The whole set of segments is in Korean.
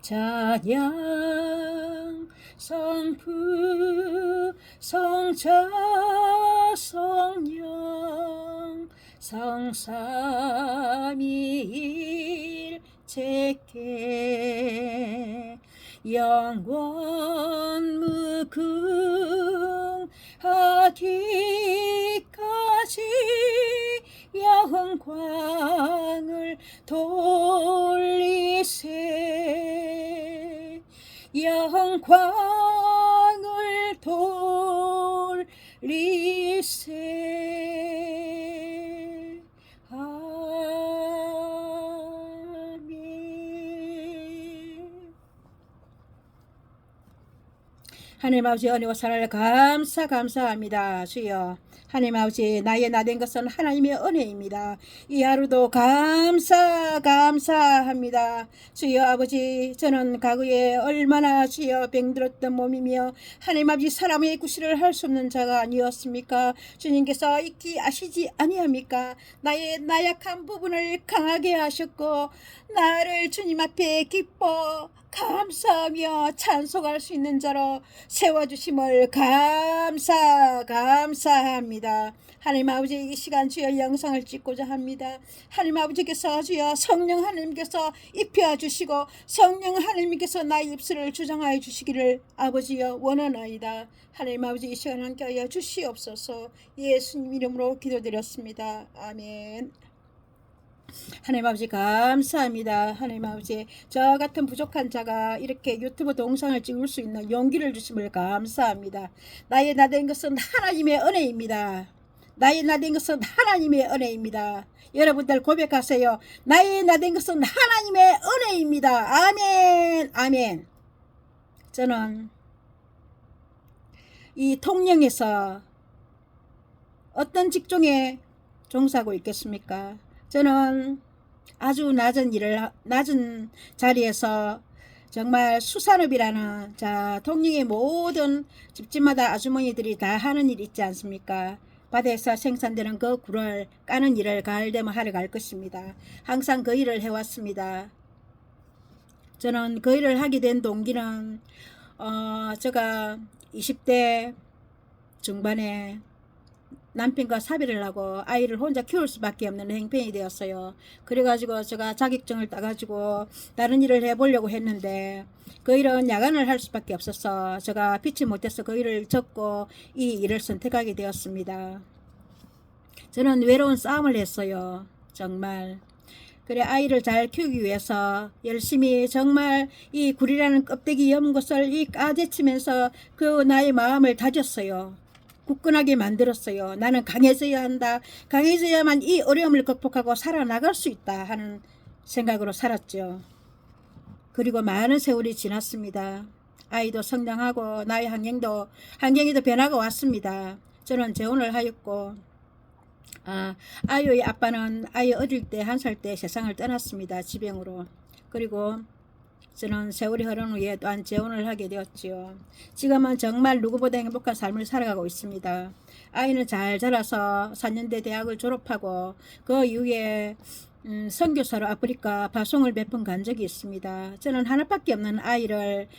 찬양 성부 성자 성령 성삼위일체께 영원 무궁하기까지 영광을 돌리세 영광을 돌리세 아멘. 하나님 아버지 은혜와 사랑을 감사합니다. 주여 하나님 아버지 나의 나 된 것은 하나님의 은혜입니다. 이 하루도 감사합니다. 주여 아버지 저는 과거에 얼마나 주여 병들었던 몸이며 하나님 아버지 사람의 구실을 할 수 없는 자가 아니었습니까? 주님께서 익히 아시지 아니합니까? 나의 나약한 부분을 강하게 하셨고 나를 주님 앞에 기뻐 감사하며 찬송할 수 있는 자로 세워주심을 감사합니다. 하나님 아버지 이 시간 주여 영상을 찍고자 합니다. 하나님 아버지께서 주여 성령 하나님께서 입혀 주시고 성령 하나님께서 나의 입술을 주장하여 주시기를 아버지여 원하나이다. 하나님 아버지 이 시간 함께하여 주시옵소서. 예수님 이름으로 기도드렸습니다. 아멘. 하나님 아버지 감사합니다. 하나님 아버지 저 같은 부족한 자가 이렇게 유튜브 동영상을 찍을 수 있는 용기를 주심을 감사합니다. 나의 나 된 것은 하나님의 은혜입니다. 나의 나 된 것은 하나님의 은혜입니다. 여러분들 고백하세요. 나의 나 된 것은 하나님의 은혜입니다. 아멘 아멘. 저는 이 통영에서 어떤 직종에 종사하고 있겠습니까? 저는 아주 낮은 자리에서 정말 수산업이라는 통영의 모든 집집마다 아주머니들이 다 하는 일 있지 않습니까? 바다에서 생산되는 그 굴을 까는 일을 가을 되면 하러 갈 것입니다. 항상 그 일을 해왔습니다. 저는 그 일을 하게 된 동기는 제가 20대 중반에 남편과 사별을 하고 아이를 혼자 키울 수밖에 없는 행편이 되었어요. 그래가지고 제가 자격증을 따가지고 다른 일을 해보려고 했는데 그 일은 야간을 할 수밖에 없어서 제가 피치 못해서 그 일을 접고 이 일을 선택하게 되었습니다. 저는 외로운 싸움을 했어요. 정말. 그래 아이를 잘 키우기 위해서 열심히 정말 이 굴이라는 껍데기 염은 것을 이 까제치면서 그 나의 마음을 다졌어요. 굳건하게 만들었어요. 나는 강해져야 한다. 강해져야만 이 어려움을 극복하고 살아나갈 수 있다 하는 생각으로 살았죠. 그리고 많은 세월이 지났습니다. 아이도 성장하고 나의 환경이 더 변화가 왔습니다. 저는 재혼을 하였고 아이의 아빠는 아이 어릴 때 1살 때 세상을 떠났습니다. 지병으로. 그리고 저는 세월이 흐른 후에 또한 재혼을 하게 되었지요. 지금은 정말 누구보다 행복한 삶을 살아가고 있습니다. 아이는 잘 자라서 4년대 대학을 졸업하고 그 이후에 선교사로 아프리카 파송을 몇 번 간 적이 있습니다. 저는 하나밖에 없는 아이를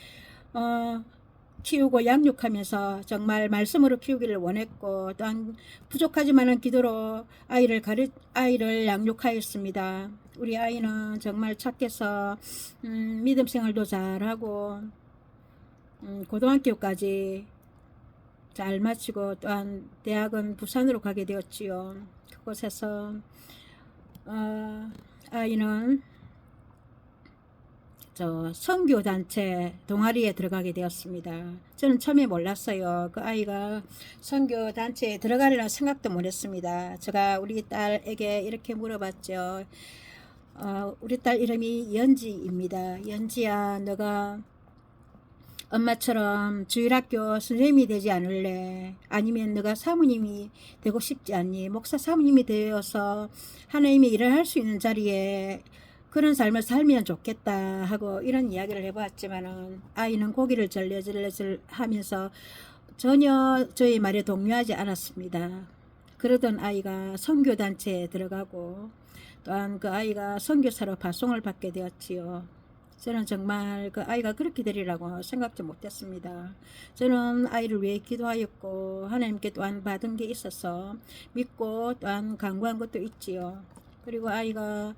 키우고 양육하면서 정말 말씀으로 키우기를 원했고 또한 부족하지만은 기도로 아이를 양육하였습니다. 우리 아이는 정말 착해서 믿음 생활도 잘하고 고등학교까지 잘 마치고 또한 대학은 부산으로 가게 되었지요. 그곳에서 아이는 선교단체 동아리에 들어가게 되었습니다. 저는 처음에 몰랐어요. 그 아이가 선교단체에 들어가려는 생각도 못했습니다. 제가 우리 딸에게 이렇게 물어봤죠. 우리 딸 이름이 연지입니다. 연지야, 너가 엄마처럼 주일학교 선생님이 되지 않을래? 아니면 너가 사모님이 되고 싶지 않니? 목사 사모님이 되어서 하나님의 일을 할 수 있는 자리에 그런 삶을 살면 좋겠다 하고 이런 이야기를 해보았지만은 아이는 고개를 절레절레 하면서 전혀 저의 말에 동요하지 않았습니다. 그러던 아이가 선교단체에 들어가고 또한 그 아이가 선교사로 파송을 받게 되었지요. 저는 정말 그 아이가 그렇게 되리라고 생각도 못했습니다. 저는 아이를 위해 기도하였고 하나님께 또한 받은 게 있어서 믿고 또한 간구한 것도 있지요. 그리고 아이가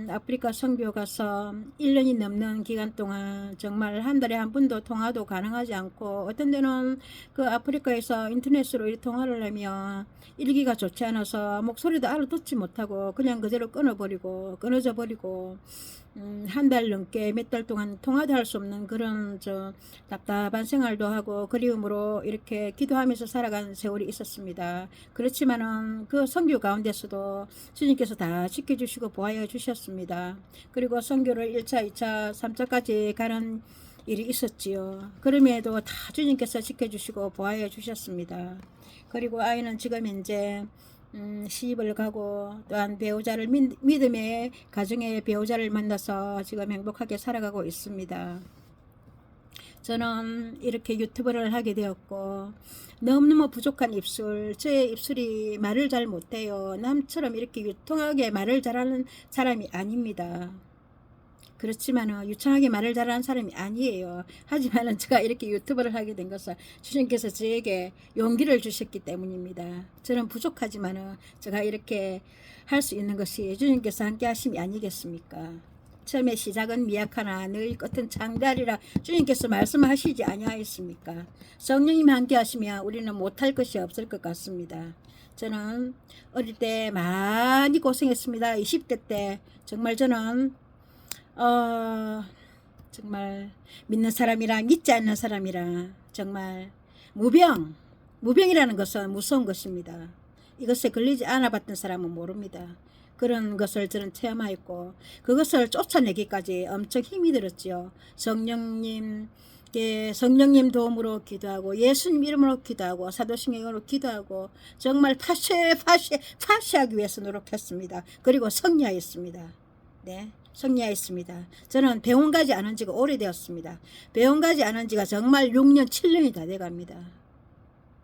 아프리카 선교 가서 1년이 넘는 기간 동안 정말 한 달에 한 번도 통화도 가능하지 않고, 어떤 데는 그 아프리카에서 인터넷으로 이 통화를 하면 일기가 좋지 않아서 목소리도 알아듣지 못하고 그냥 그대로 끊어져 버리고 한 달 넘게 몇 달 동안 통화도 할 수 없는 그런 답답한 생활도 하고 그리움으로 이렇게 기도하면서 살아간 세월이 있었습니다. 그렇지만은 그 선교 가운데서도 주님께서 다 지켜주시고 보호해 주셨습니다. 그리고 선교를 1차, 2차, 3차까지 가는 일이 있었지요. 그럼에도 다 주님께서 지켜주시고 보호해 주셨습니다. 그리고 아이는 지금 현재 시집을 가고 또한 배우자를 믿음의 가정의 배우자를 만나서 지금 행복하게 살아가고 있습니다. 저는 이렇게 유튜브를 하게 되었고 너무너무 부족한 입술, 제 입술이 말을 잘 못해요. 남처럼 이렇게 유통하게 말을 잘하는 사람이 아닙니다. 그렇지만은 유창하게 말을 잘하는 사람이 아니에요. 하지만은 제가 이렇게 유튜브를 하게 된 것은 주님께서 저에게 용기를 주셨기 때문입니다. 저는 부족하지만은 제가 이렇게 할 수 있는 것이 주님께서 함께 하심이 아니겠습니까? 처음에 시작은 미약하나 너희 끝은 장대하리라 주님께서 말씀하시지 아니하였습니까? 성령님 함께 하시면 우리는 못할 것이 없을 것 같습니다. 저는 어릴 때 많이 고생했습니다. 20대 때 정말 저는 정말 믿는 사람이라 믿지 않는 사람이라 정말 무병이라는 것은 무서운 것입니다. 이것에 걸리지 않아 봤던 사람은 모릅니다. 그런 것을 저는 체험하였고 그것을 쫓아내기까지 엄청 힘이 들었지요. 성령님 도움으로 기도하고 예수님 이름으로 기도하고 사도신경으로 기도하고 정말 파쇄하기 위해서 노력했습니다. 그리고 승리하였습니다. 네. 승리하였습니다. 저는 병원 가지 않은 지가 오래되었습니다. 병원 가지 않은 지가 정말 6년, 7년이 다 돼갑니다.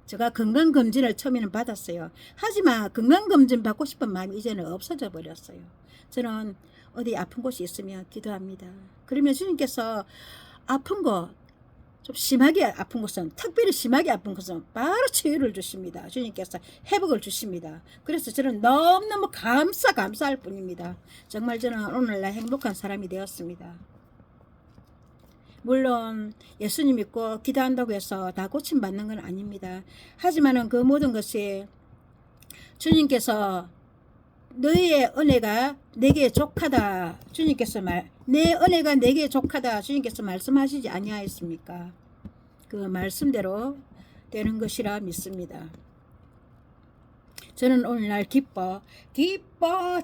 제가 건강검진을 처음에는 받았어요. 하지만 건강검진 받고 싶은 마음이 이제는 없어져 버렸어요. 저는 어디 아픈 곳이 있으면 기도합니다. 그러면 주님께서 아픈 거, 좀 심하게 아픈 것은, 특별히 심하게 아픈 것은 바로 치유를 주십니다. 주님께서 회복을 주십니다. 그래서 저는 너무너무 감사할 뿐입니다. 정말 저는 오늘날 행복한 사람이 되었습니다. 물론 예수님 믿고 기도한다고 해서 다 고침받는 건 아닙니다. 하지만은 그 모든 것이 주님께서 너희의 은혜가 내게 족하다. 내 은혜가 내게 족하다. 주님께서 말씀하시지 아니하였습니까? 그 말씀대로 되는 것이라 믿습니다. 저는 오늘날 기뻐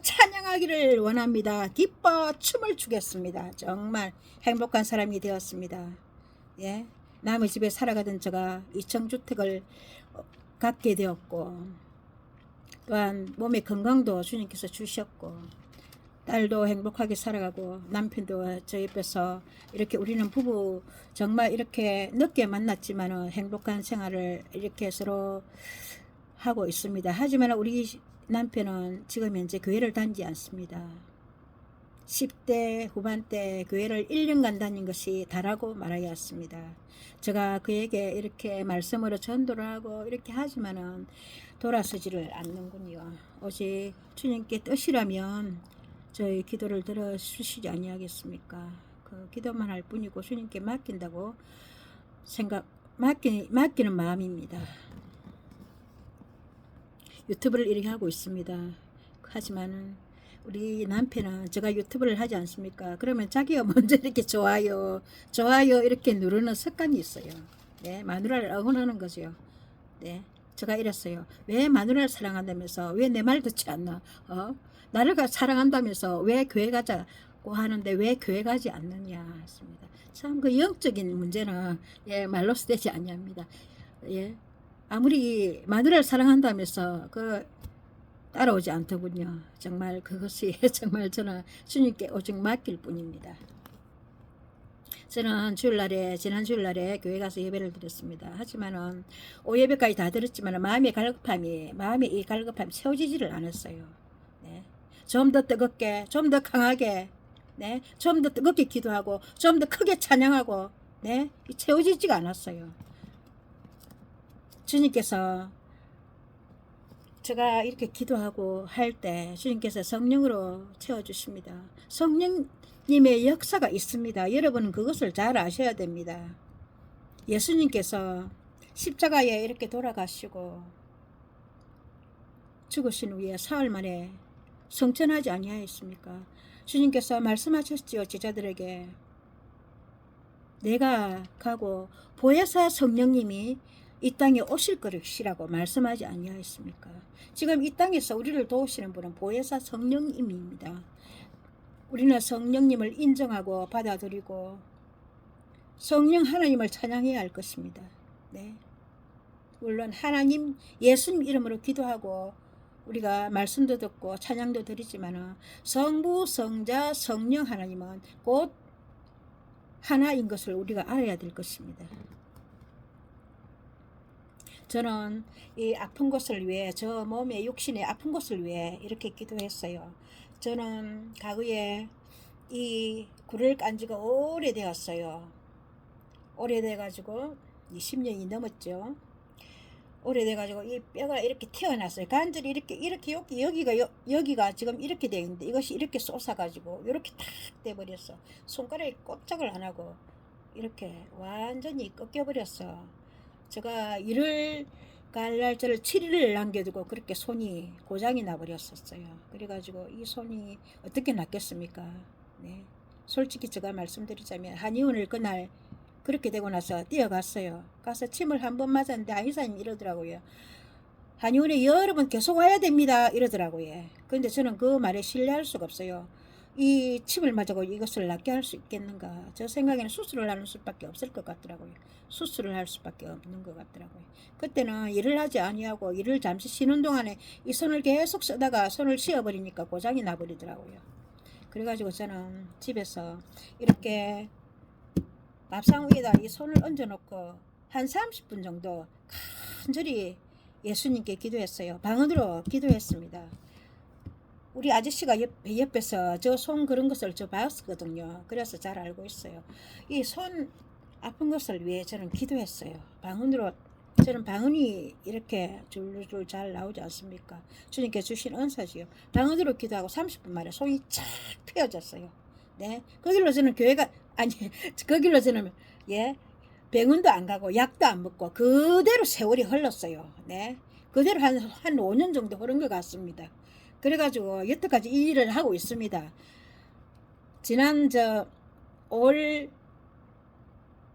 찬양하기를 원합니다. 기뻐 춤을 추겠습니다. 정말 행복한 사람이 되었습니다. 예, 남의 집에 살아가던 제가 2층주택을 갖게 되었고 또한 몸의 건강도 주님께서 주셨고 딸도 행복하게 살아가고 남편도 저 옆에서 이렇게 우리는 부부 정말 이렇게 늦게 만났지만 행복한 생활을 이렇게 서로 하고 있습니다. 하지만 우리 남편은 지금 현재 교회를 다니지 않습니다. 10대 후반때 교회를 1년간 다닌 것이 다라고 말하였습니다. 제가 그에게 이렇게 말씀으로 전도를 하고 이렇게 하지만은 돌아서지를 않는군요. 오직 주님께 뜻이라면 저희 기도를 들어주시지 아니하겠습니까? 그 기도만 할 뿐이고 주님께 맡긴다고 맡기는 마음입니다. 유튜브를 이렇게 하고 있습니다. 하지만은 우리 남편은 제가 유튜브를 하지 않습니까? 그러면 자기가 먼저 이렇게 좋아요 이렇게 누르는 습관이 있어요. 네, 마누라를 응원하는 거죠. 네, 제가 이랬어요. 왜 마누라를 사랑한다면서 왜 내 말 듣지 않나? 나를 사랑한다면서 왜 교회 가자고 하는데 왜 교회 가지 않느냐 했습니다. 참 그 영적인 문제는 말로서 되지 아니합니다. 예, 아무리 마누라를 사랑한다면서 그 따라오지 않더군요. 정말 그것이 정말 저는 주님께 오직 맡길 뿐입니다. 저는 지난 주일날에 교회 가서 예배를 드렸습니다. 하지만은 오예배까지 다 드렸지만 마음의 이 갈급함이 채워지지를 않았어요. 네. 좀 더 뜨겁게, 좀 더 강하게 네, 좀 더 뜨겁게 기도하고 좀 더 크게 찬양하고 네, 채워지지가 않았어요. 주님께서 제가 이렇게 기도하고 할 때 주님께서 성령으로 채워주십니다. 성령님의 역사가 있습니다. 여러분은 그것을 잘 아셔야 됩니다. 예수님께서 십자가에 이렇게 돌아가시고 죽으신 후에 사흘 만에 성천하지 아니하였습니까? 주님께서 말씀하셨지요. 제자들에게 내가 가고 보혜사 성령님이 이 땅에 오실 것이라고 말씀하지 아니하였습니까? 지금 이 땅에서 우리를 도우시는 분은 보혜사 성령님입니다. 우리는 성령님을 인정하고 받아들이고 성령 하나님을 찬양해야 할 것입니다. 네. 물론 하나님 예수님 이름으로 기도하고 우리가 말씀도 듣고 찬양도 드리지만 성부 성자 성령 하나님은 곧 하나인 것을 우리가 알아야 될 것입니다. 저는 이 아픈 것을 위해 저 몸의 육신의 아픈 것을 위해 이렇게 기도했어요. 저는 과거에 이 굴을 깐 지가 오래되었어요. 오래돼가지고 20년이 넘었죠. 오래돼가지고 이 뼈가 이렇게 튀어났어요. 관절이 이렇게 여기가 지금 이렇게 되어 있는데 이것이 이렇게 솟아가지고 이렇게 탁 돼버렸어. 손가락에 꼼짝을 안 하고 이렇게 완전히 꺾여버렸어. 제가 일을 갈 날짜를 7일을 남겨두고 그렇게 손이 고장이 나버렸었어요. 그래가지고 이 손이 어떻게 낫겠습니까? 네. 솔직히 제가 말씀드리자면 한의원을 그날 그렇게 되고 나서 뛰어갔어요. 가서 침을 한 번 맞았는데 한의사님 이러더라고요. 한의원에 여러 번 계속 와야 됩니다. 이러더라고요. 근데 저는 그 말에 신뢰할 수가 없어요. 이 침을 맞아고 이것을 낫게 할 수 있겠는가. 저 생각에는 수술을 하는 수밖에 없을 것 같더라고요. 수술을 할 수밖에 없는 것 같더라고요. 그때는 일을 하지 아니하고 일을 잠시 쉬는 동안에 이 손을 계속 쓰다가 손을 씌어버리니까 고장이 나버리더라고요. 그래가지고 저는 집에서 이렇게 밥상 위에다 이 손을 얹어놓고 한 30분 정도 간절히 예수님께 기도했어요. 방언으로 기도했습니다. 우리 아저씨가 옆에서 저 손 그런 것을 저 봤거든요. 그래서 잘 알고 있어요. 이 손 아픈 것을 위해 저는 기도했어요. 방언으로. 저는 방언이 이렇게 줄줄 잘 나오지 않습니까? 주님께 주신 은사지요. 방언으로 기도하고 30분 만에 손이 쫙 펴졌어요. 네, 그 길로 저는 교회가 아니 그 길로 저는 병원도 안 가고 약도 안 먹고 그대로 세월이 흘렀어요. 네, 그대로 한 5년 정도 흐른 것 같습니다. 그래가지고 여태까지 이 일을 하고 있습니다. 지난 올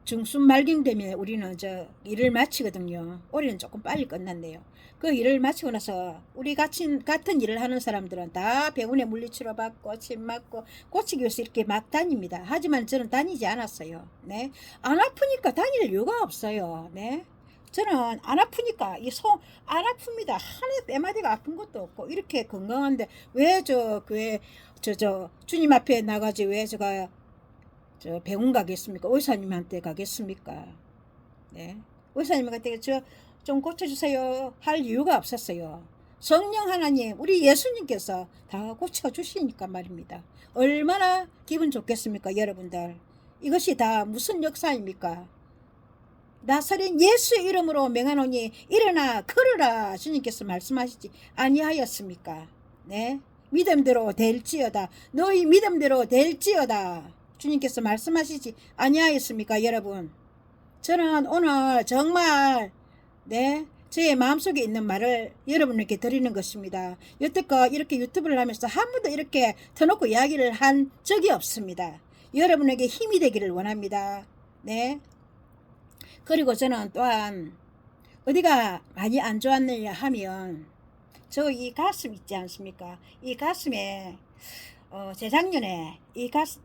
중순 말경 되면 우리는 일을 마치거든요. 올해는 조금 빨리 끝났네요. 그 일을 마치고 나서 우리 같은 일을 하는 사람들은 다 병원에 물리치료 받고 침 맞고 고치기 위해서 이렇게 막 다닙니다. 하지만 저는 다니지 않았어요. 네, 안 아프니까 다닐 이유가 없어요. 네, 저는 안 아프니까 이 손 안 아픕니다. 하나도 뼈마디가 아픈 것도 없고 이렇게 건강한데 왜 교회 주님 앞에 나가지 왜 제가 병원 가겠습니까? 의사님한테 가겠습니까? 네, 의사님한테 좀 고쳐주세요 할 이유가 없었어요. 성령 하나님 우리 예수님께서 다 고쳐주시니까 말입니다. 얼마나 기분 좋겠습니까 여러분들. 이것이 다 무슨 역사입니까? 나사렛 예수의 이름으로 명하노니 일어나 걸으라 주님께서 말씀하시지 아니하였습니까? 네, 믿음대로 될지어다. 너희 믿음대로 될지어다 주님께서 말씀하시지 아니하였습니까 여러분? 저는 오늘 정말 저의 마음속에 있는 말을 여러분에게 드리는 것입니다. 여태껏 이렇게 유튜브를 하면서 한 번도 이렇게 터놓고 이야기를 한 적이 없습니다. 여러분에게 힘이 되기를 원합니다. 네. 그리고 저는 또한 어디가 많이 안 좋았느냐 하면 저 이 가슴 있지 않습니까? 이 가슴에 재작년에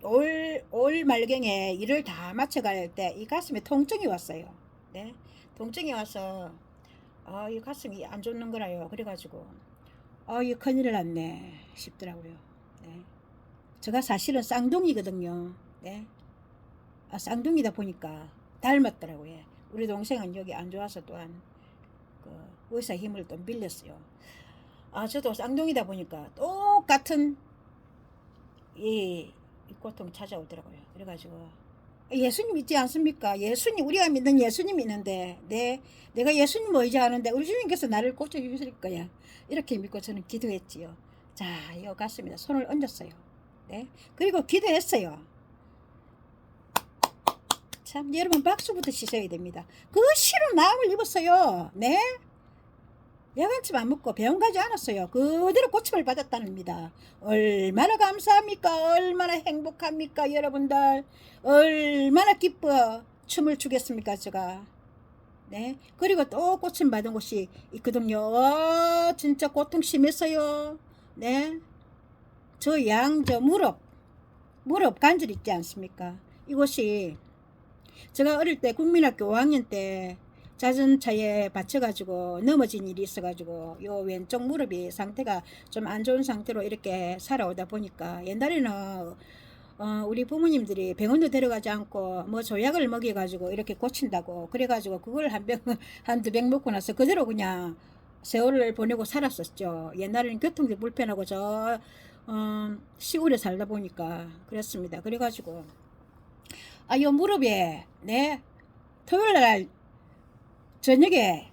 올 말경에 일을 다 마쳐갈 때 이 가슴에 통증이 왔어요. 네, 통증이 와서 이 가슴이 안 좋는 거라요. 그래가지고 이 큰일 났네 싶더라고요. 네, 제가 사실은 쌍둥이거든요. 네, 쌍둥이다 보니까 닮았더라고요. 우리 동생은 여기 안 좋아서 또한 그 의사 힘을 또 빌렸어요. 저도 쌍둥이다 보니까 똑같은 이 이 고통이 찾아오더라고요. 그래가지고 예수님 있지 않습니까? 예수님, 우리가 믿는 예수님이 있는데 내가 예수님 의지 하는데 우리 주님께서 나를 고쳐주실 거야. 이렇게 믿고 저는 기도했지요. 자, 이거 갔습니다. 손을 얹었어요. 네, 그리고 기도했어요. 참, 여러분 박수부터 치셔야 됩니다. 그 시로 나음을 입었어요. 네, 야간침 안 먹고 병원 가지 않았어요. 그대로 고침을 받았답니다. 얼마나 감사합니까? 얼마나 행복합니까? 여러분들 얼마나 기뻐 춤을 추겠습니까? 제가. 네, 그리고 또 고침 받은 곳이 있거든요. 와, 진짜 고통 심했어요. 네, 저 무릎 관절 있지 않습니까? 이곳이 제가 어릴 때 국민학교 5학년 때 자전차에 받쳐가지고 넘어진 일이 있어가지고 요 왼쪽 무릎이 상태가 좀 안 좋은 상태로 이렇게 살아오다 보니까 옛날에는 우리 부모님들이 병원도 데려가지 않고 뭐 조약을 먹여가지고 이렇게 고친다고 그래가지고 그걸 한두 병 먹고 나서 그대로 그냥 세월을 보내고 살았었죠. 옛날에는 교통도 불편하고 시골에 살다 보니까 그랬습니다. 그래가지고 요 무릎에 네, 토요일날 저녁에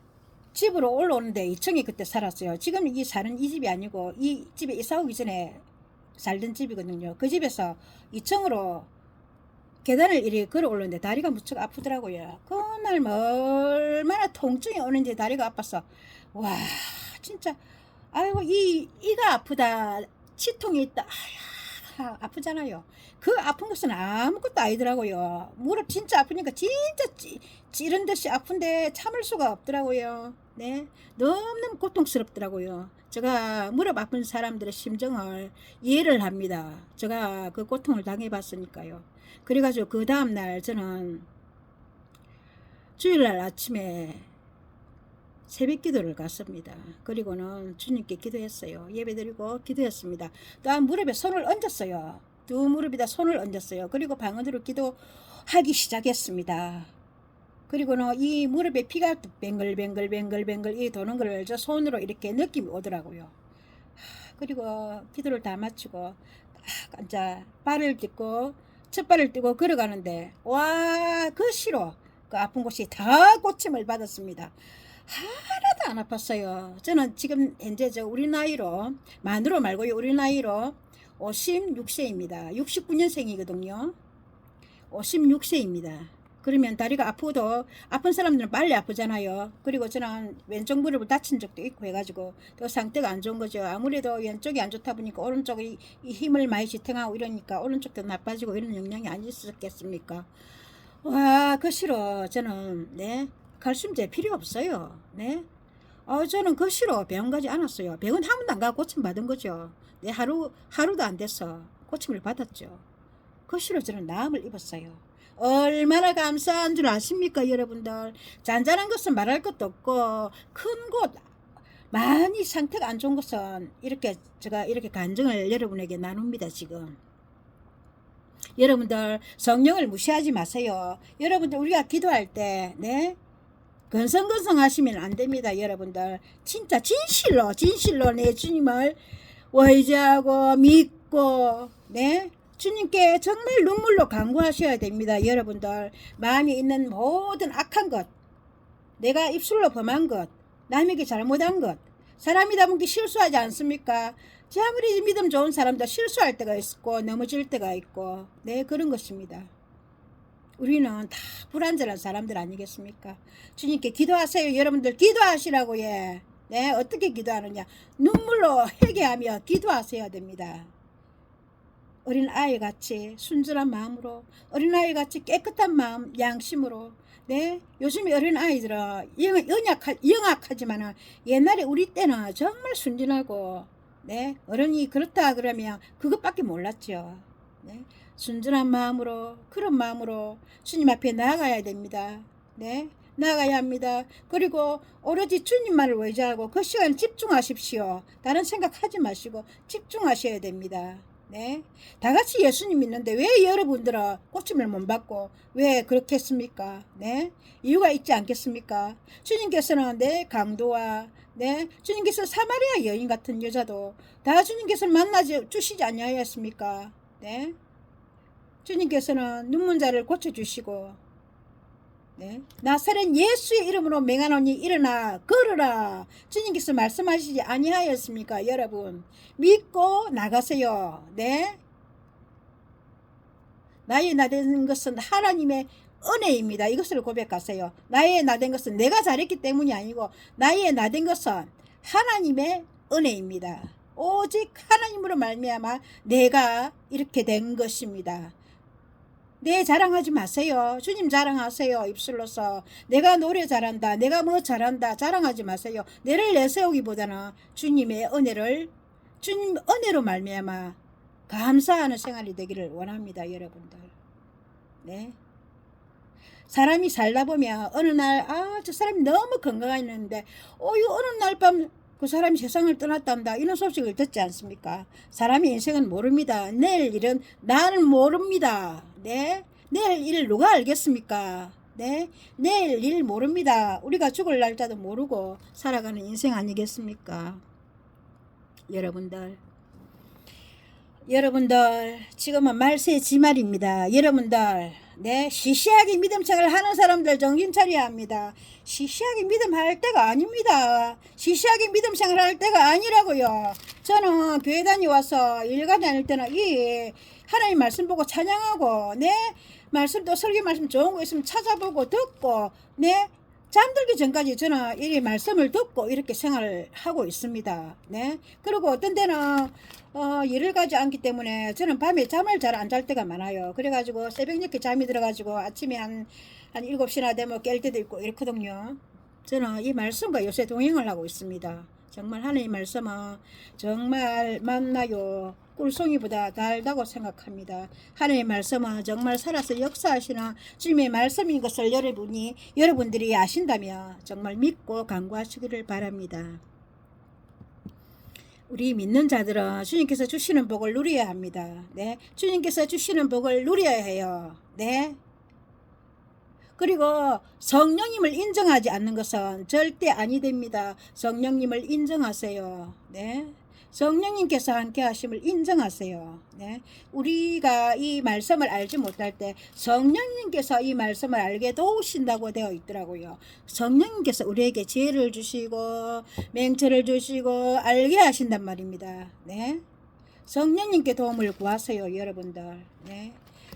집으로 올라오는데 2층에 그때 살았어요. 지금 사는 이 집이 아니고 이 집에 이사 오기 전에 살던 집이거든요. 그 집에서 2층으로 계단을 이리 걸어 올랐는데 다리가 무척 아프더라고요. 그날 뭐 얼마나 통증이 오는지 다리가 아파서 와, 진짜 아이고 이가 아프다, 치통이 있다, 아프잖아요. 그 아픈 것은 아무것도 아니더라고요. 무릎 진짜 아프니까 진짜 찌른 듯이 아픈데 참을 수가 없더라고요. 네, 너무너무 고통스럽더라고요. 제가 무릎 아픈 사람들의 심정을 이해를 합니다. 제가 그 고통을 당해봤으니까요. 그래가지고 그 다음날 저는 주일날 아침에 새벽 기도를 갔습니다. 그리고는 주님께 기도했어요. 예배드리고 기도했습니다. 또한 무릎에 손을 얹었어요. 두 무릎에다 손을 얹었어요. 그리고 방언으로 기도하기 시작했습니다. 그리고는 이 무릎에 피가 뱅글뱅글 이 도는 걸 저 손으로 이렇게 느낌이 오더라고요. 그리고 기도를 다 마치고 이제 발을 딛고 첫 발을 띄고 걸어가는데 와, 그 시로 그 아픈 곳이 다 고침을 받았습니다. 하나도 안 아팠어요. 저는 지금 현재 우리 나이로 만으로 말고요, 우리 나이로 56세입니다. 69년생이거든요. 56세입니다. 그러면 다리가 아프도 아픈 사람들은 빨리 아프잖아요. 그리고 저는 왼쪽 무릎을 다친 적도 있고 해가지고 또 상태가 안 좋은 거죠. 아무래도 왼쪽이 안 좋다 보니까 오른쪽이 이 힘을 많이 지탱하고 이러니까 오른쪽도 나빠지고 이런 영향이 안 있었겠습니까? 와, 그 싫어. 저는 네, 칼슘제 필요 없어요. 네, 저는 그 싫어. 병원 가지 않았어요. 병원 한 번도 안 가고 고침 받은 거죠. 네, 하루도 안 돼서 고침을 받았죠. 그 싫어. 저는 나음을 입었어요. 얼마나 감사한 줄 아십니까, 여러분들? 잔잔한 것은 말할 것도 없고 큰 곳 많이 상태가 안 좋은 것은 이렇게 제가 이렇게 간증을 여러분에게 나눕니다. 지금 여러분들 성령을 무시하지 마세요. 여러분들 우리가 기도할 때 네, 건성건성 하시면 안 됩니다. 여러분들 진짜 진실로 내 주님을 의지하고 믿고 네, 주님께 정말 눈물로 간구하셔야 됩니다. 여러분들 마음에 있는 모든 악한 것, 내가 입술로 범한 것, 남에게 잘못한 것, 사람이다 보니 실수하지 않습니까? 아무리 믿음 좋은 사람도 실수할 때가 있고 넘어질 때가 있고 네, 그런 것입니다. 우리는 다 불완전한 사람들 아니겠습니까? 주님께 기도하세요. 여러분들 기도하시라고. 예. 네, 어떻게 기도하느냐? 눈물로 회개하며 기도하셔야 됩니다. 어린아이같이 순전한 마음으로, 어린아이같이 깨끗한 마음, 양심으로. 네, 요즘 어린아이들은 영악하지만 옛날에 우리 때는 정말 순진하고 네, 어른이 그렇다 그러면 그것밖에 몰랐죠. 네, 순전한 마음으로, 그런 마음으로 주님 앞에 나아가야 됩니다. 네, 나아가야 합니다. 그리고 오로지 주님만을 의지하고 그 시간에 집중하십시오. 다른 생각하지 마시고 집중하셔야 됩니다. 네, 다 같이 예수님 믿는데 왜 여러분들은 고침을 못 받고 왜 그렇게 했습니까? 네, 이유가 있지 않겠습니까? 주님께서는 내 강도와 네, 주님께서 사마리아 여인 같은 여자도 다 주님께서 만나 주시지 아니하였습니까? 네, 주님께서는 눈먼자를 고쳐주시고, 네, 나사렛 예수의 이름으로 맹하노니 일어나 걸으라 주님께서 말씀하시지 아니하였습니까? 여러분 믿고 나가세요. 네, 나의 나된 것은 하나님의 은혜입니다. 이것을 고백하세요. 나의 나된 것은 내가 잘했기 때문이 아니고 나의 나된 것은 하나님의 은혜입니다. 오직 하나님으로 말미암아 내가 이렇게 된 것입니다. 내 자랑하지 마세요. 주님 자랑하세요. 입술로서 내가 노래 잘한다, 내가 뭐 잘한다 자랑하지 마세요. 내를 내세우기보다는 주님의 은혜를, 주님 은혜로 말미암아 감사하는 생활이 되기를 원합니다. 여러분들. 네, 사람이 살다 보면 어느 날 저 사람이 너무 건강했는데 어느 날 밤 그 사람이 세상을 떠났단다 이런 소식을 듣지 않습니까? 사람의 인생은 모릅니다. 내일 일은 나는 모릅니다. 네, 내일 일 누가 알겠습니까? 네, 내일 일 모릅니다. 우리가 죽을 날짜도 모르고 살아가는 인생 아니겠습니까? 여러분들 지금은 말세 지말입니다. 여러분들, 네, 시시하게 믿음생활 하는 사람들 정신 차려야 합니다. 시시하게 믿음할 때가 아닙니다. 시시하게 믿음생활 할 때가 아니라고요. 저는 교회 다녀와서 일간 다닐 때는 이 하나님 말씀 보고 찬양하고, 네, 말씀도 설교 말씀 좋은 거 있으면 찾아보고 듣고, 네, 잠들기 전까지 저는 이 말씀을 듣고 이렇게 생활을 하고 있습니다. 네, 그리고 어떤 때는 일을 가지 않기 때문에 저는 밤에 잠을 잘 안 잘 때가 많아요. 그래가지고 새벽 늦게 잠이 들어가지고 아침에 한 7시나 되면 깰 때도 있고 이렇거든요. 저는 이 말씀과 요새 동행을 하고 있습니다. 정말 하나님 말씀은 정말 맞나요? 꿀송이보다 달다고 생각합니다. 하나님 말씀은 정말 살아서 역사하시는 주님의 말씀인 것을 여러분들이 아신다면 정말 믿고 간구하시기를 바랍니다. 우리 믿는 자들은 주님께서 주시는 복을 누려야 합니다. 네, 주님께서 주시는 복을 누려야 해요. 네, 그리고 성령님을 인정하지 않는 것은 절대 아니 됩니다. 성령님을 인정하세요. 네, 성령님께서 함께 하심을 인정하세요. 네, 우리가 이 말씀을 알지 못할 때 성령님께서 이 말씀을 알게 도우신다고 되어 있더라고요. 성령님께서 우리에게 지혜를 주시고 맹철을 주시고 알게 하신단 말입니다. 네, 성령님께 도움을 구하세요. 여러분들. 네,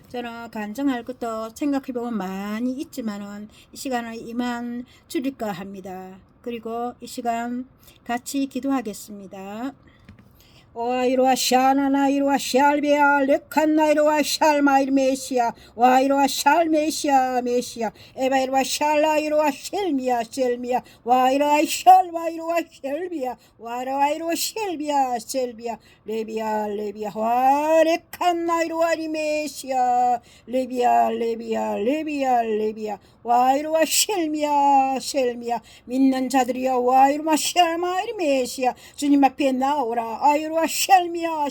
저는 간증할 것도 생각해보면 많이 있지만은 이 시간을 이만 줄일까 합니다. 그리고 이 시간 같이 기도하겠습니다. 와이로와 샤나나 이로와 샬베야 렉칸나 이로와 샬마일 메시아 와이로와 샬 메시아 에바이로와 샬라 이로와 셀미야 와이로와 샬 와이로와 셀비야 와이로와 이로와 셀비야 레비야 와 렉칸나 이로와 리메시아 레비야 와이로와 셀미야 믿는 자들이여 와이로와 샬마일 메시아 주님 앞에 나오라. 아이로와 셀미야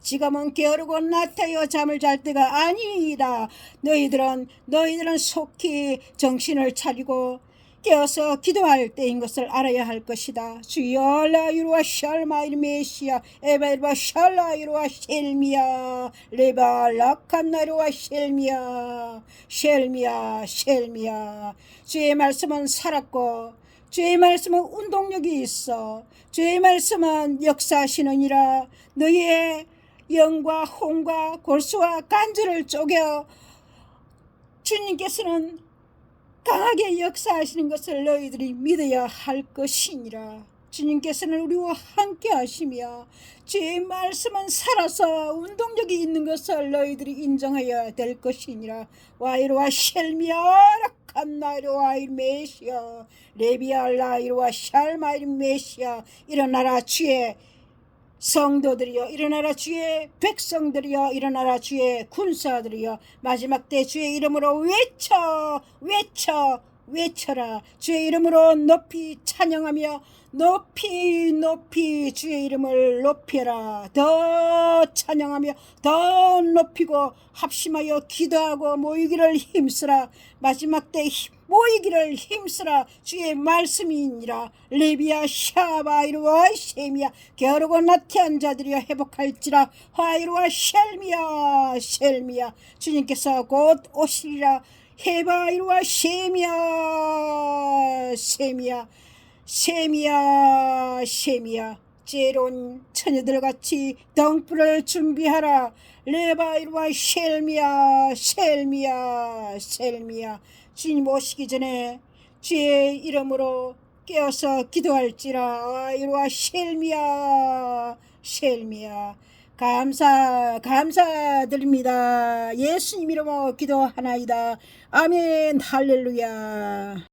지금은 게으르고 나태여 잠을 잘 때가 아니다. 너희들은 속히 정신을 차리고 깨어서 기도할 때인 것을 알아야 할 것이다. 주여 라이로와 샬마일 메시아 에바이로와 샬라이로와 셀미야 레바 라칸나이로와 셀미야 주의 말씀은 살았고 주의 말씀은 운동력이 있어. 주의 말씀은 역사하시느니라. 너희의 영과 혼과 골수와 간주를 쪼개 주님께서는 강하게 역사하시는 것을 너희들이 믿어야 할 것이니라. 주님께서는 우리와 함께 하시며 주의 말씀은 살아서 운동력이 있는 것을 너희들이 인정해야 될 것이니라. 와이로와 셀미야라 칸나이로와 메시아 레비알라이로와 샬마일 메시아 일어나라 주의 성도들이여 일어나라 주의 백성들이여 일어나라 주의 군사들이여 마지막 때 주의 이름으로 외쳐 외쳐라. 주의 이름으로 높이 찬양하며 높이 높이 주의 이름을 높여라. 더 찬양하며 더 높이고 합심하여 기도하고 모이기를 힘쓰라. 마지막 때 모이기를 힘쓰라. 주의 말씀이니라. 레비야 샤바이루와 셈이야 게으르고 나태한 자들이여 회복할지라. 화이루와 셀미야 셀미야 주님께서 곧 오시리라. 헤바이루와 셈이야 셈이야 셈이야 셈이야 제론 처녀들같이 등불을 준비하라. 레바이루와 셀미야 셀미야 셀미야 주님 오시기 전에 주의 이름으로 깨어서 기도할지라. 아이루와 셀미야 셀미야 감사드립니다. 예수님 이름으로 기도하나이다. 아멘 할렐루야.